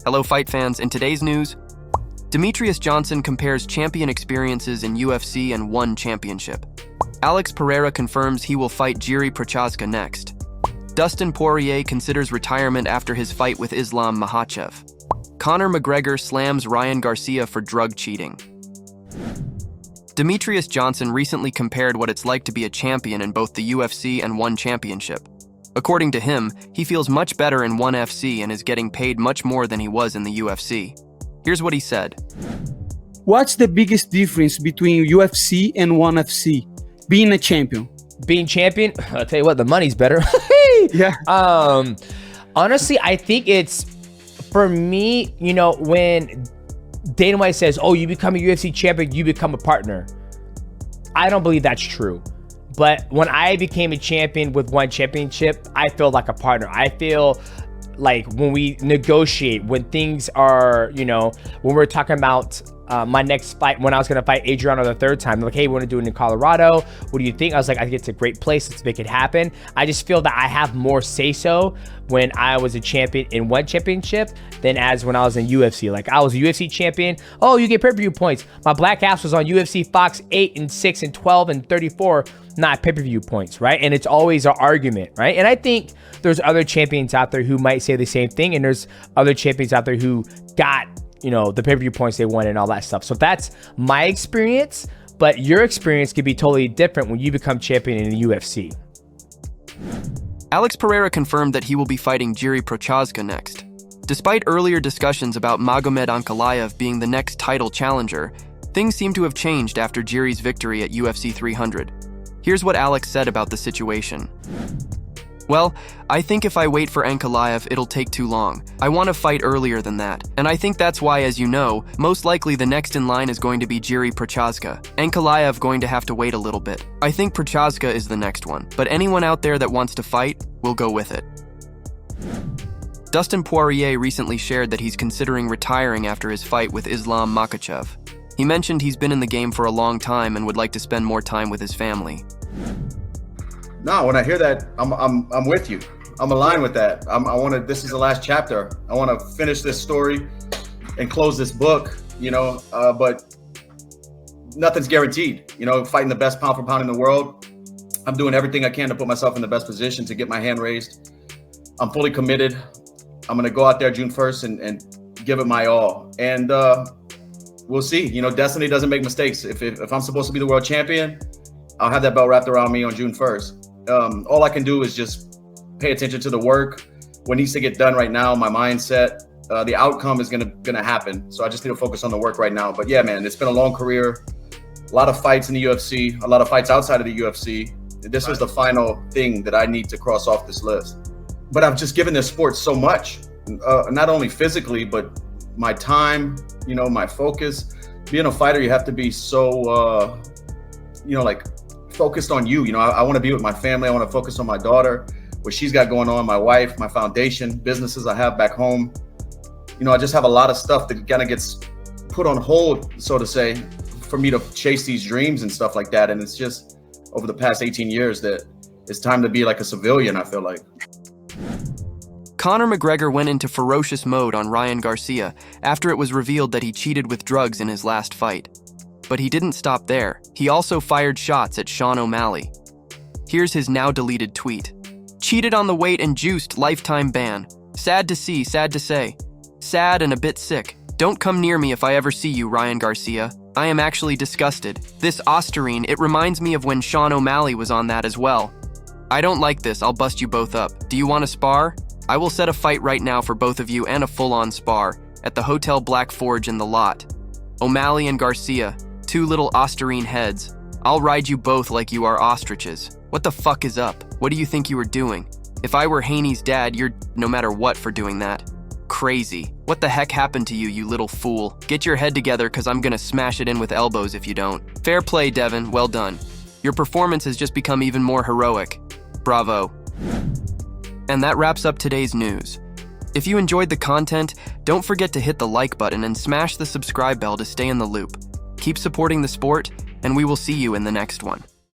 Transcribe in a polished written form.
Hello fight fans, in today's news, Demetrious Johnson compares champion experiences in UFC and ONE championship. Alex Pereira confirms he will fight Jiri Prochazka next. Dustin Poirier considers retirement after his fight with Islam Makhachev. Conor McGregor slams Ryan Garcia for drug cheating. Demetrious Johnson recently compared what it's like to be a champion in both the UFC and ONE championship. According to him, he feels much better in ONE FC and is getting paid much more than he was in the UFC. Here's what he said. What's the biggest difference between UFC and ONE FC? Being a champion. Being champion, I'll tell you what, the money's better. Yeah. Honestly, I think it's, for me, you know, when Dana White says, oh, you become a UFC champion, you become a partner. I don't believe that's true. But when I became a champion with ONE championship, I feel like a partner. I feel like when we negotiate, when things are, you know, when we're talking about my next fight, when I was going to fight Adriano the third time, like, hey, we want to do it in Colorado. What do you think? I was like, I think it's a great place. Let's make it happen. I just feel that I have more say-so when I was a champion in ONE championship than as when I was in UFC. Like, I was a UFC champion. Oh, you get pay-per-view points. My black ass was on UFC Fox 8 and 6 and 12 and 34, not pay-per-view points, right? And it's always an argument, right? And I think there's other champions out there who might say the same thing, and there's other champions out there who got, you know, the pay-per-view points they won and all that stuff. So that's my experience, but your experience could be totally different when you become champion in the UFC. Alex Pereira confirmed that he will be fighting Jiri Prochazka next. Despite earlier discussions about Magomed Ankalaev being the next title challenger, things seem to have changed after Jiri's victory at UFC 300. Here's what Alex said about the situation. Well, I think if I wait for Ankalaev, it'll take too long. I want to fight earlier than that. And I think that's why, as you know, most likely the next in line is going to be Jiri Prochazka. Ankalaev going to have to wait a little bit. I think Prochazka is the next one, but anyone out there that wants to fight, will go with it. Dustin Poirier recently shared that he's considering retiring after his fight with Islam Makhachev. He mentioned he's been in the game for a long time and would like to spend more time with his family. No, when I hear that, I'm with you. I'm aligned with that. This is the last chapter. I want to finish this story and close this book, you know, but nothing's guaranteed. You know, fighting the best pound for pound in the world. I'm doing everything I can to put myself in the best position to get my hand raised. I'm fully committed. I'm going to go out there June 1st and give it my all. And we'll see. You know, destiny doesn't make mistakes. If I'm supposed to be the world champion, I'll have that belt wrapped around me on June 1st. All I can do is just pay attention to the work, what needs to get done right now, my mindset. The outcome is gonna happen. So I just need to focus on the work right now. But yeah, man, it's been a long career, a lot of fights in the UFC, a lot of fights outside of the UFC. This was the final thing that I need to cross off this list. But I've just given this sport so much, not only physically, but my time, you know, my focus. Being a fighter, you have to be so, you know, like, focused on you. You know, I want to be with my family. I want to focus on my daughter, what she's got going on, my wife, my foundation, businesses I have back home. You know, I just have a lot of stuff that kind of gets put on hold, so to say, for me to chase these dreams and stuff like that. And it's just over the past 18 years that it's time to be like a civilian, I feel like. Conor McGregor went into ferocious mode on Ryan Garcia after it was revealed that he cheated with drugs in his last fight. But he didn't stop there. He also fired shots at Sean O'Malley. Here's his now deleted tweet. Cheated on the weight and juiced, lifetime ban. Sad to see, sad to say. Sad and a bit sick. Don't come near me if I ever see you, Ryan Garcia. I am actually disgusted. This Osterine, it reminds me of when Sean O'Malley was on that as well. I don't like this, I'll bust you both up. Do you want to spar? I will set a fight right now for both of you and a full-on spar at the Hotel Black Forge in the lot. O'Malley and Garcia. Two little Osterine heads. I'll ride you both like you are ostriches. What the fuck is up? What do you think you were doing? If I were Haney's dad, you're no matter what for doing that. Crazy. What the heck happened to you, you little fool? Get your head together, cause I'm gonna smash it in with elbows if you don't. Fair play, Devin. Well done. Your performance has just become even more heroic. Bravo. And that wraps up today's news. If you enjoyed the content, don't forget to hit the like button and smash the subscribe bell to stay in the loop. Keep supporting the sport, and we will see you in the next one.